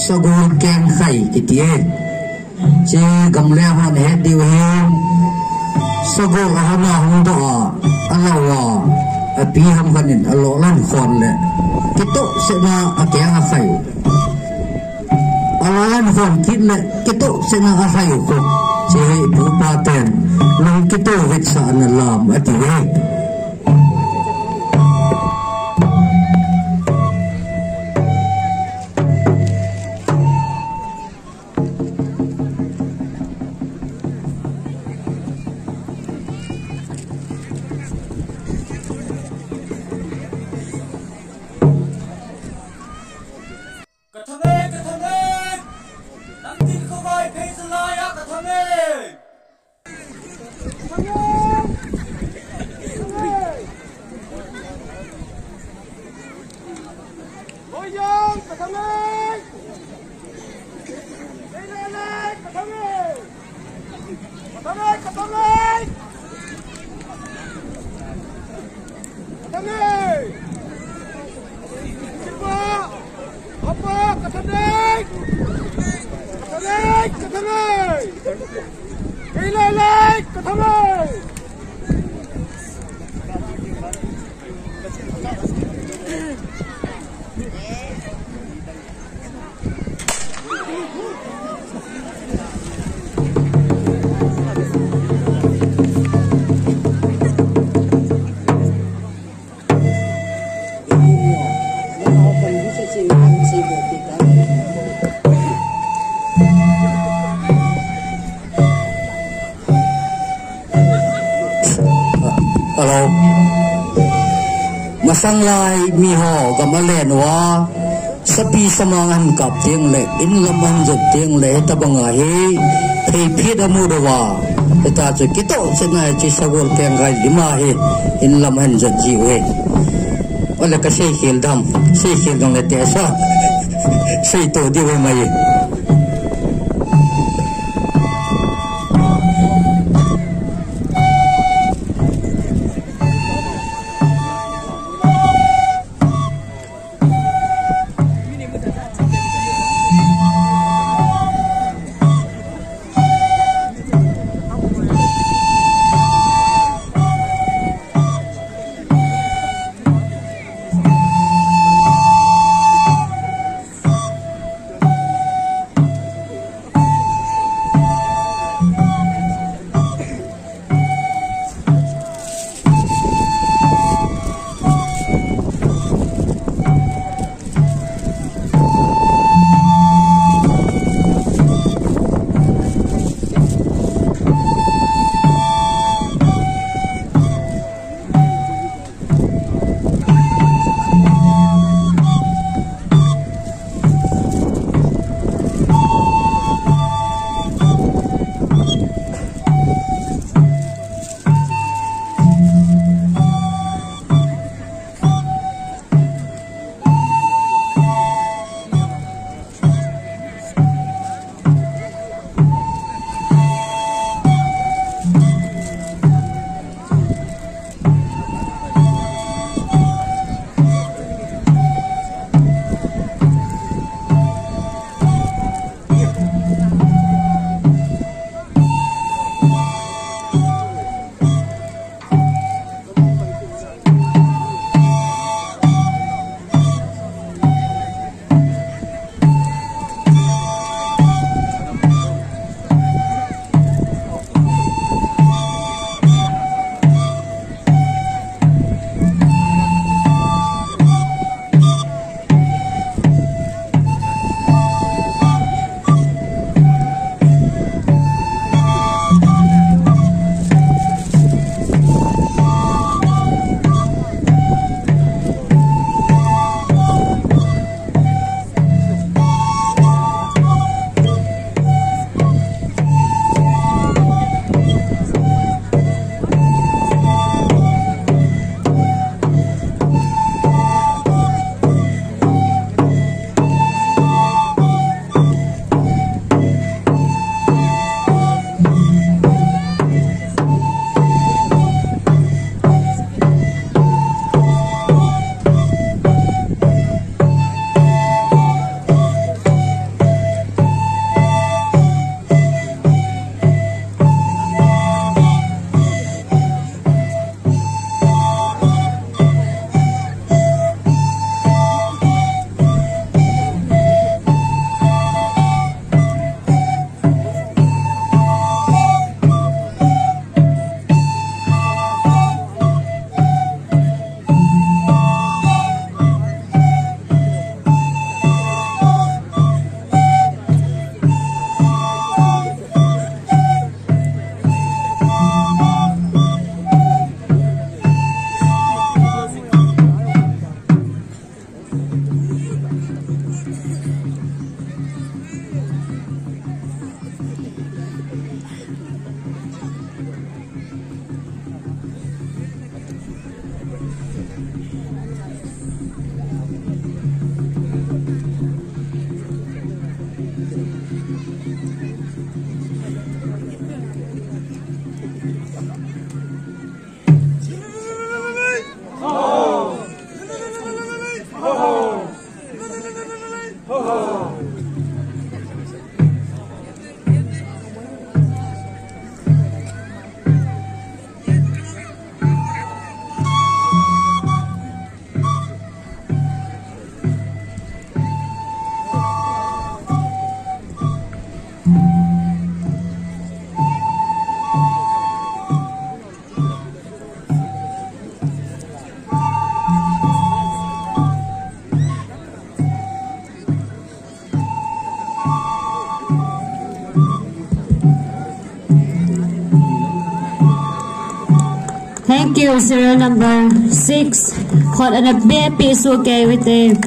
Sagol Kengkhai kitie che gamle han he diu he Sagol hana hung do alawa api ham kanin alolan khon le kito sena akyang akhai alalan khon kit le kito sena akhai ko che bu paten nang kito wet sa na lam ati we Masanglay miho gamalen wa sapi samangan kap tiang le in laman jat tiang le tabangahi Pheiphit amudawa eta che kito senai che Sagol Kengkhai lima he in laman jat jiwe wala ka sei khil dam sei khil dang le te sa sei to diwe mai Thank you, serial number 6. Hot and a baby is okay with the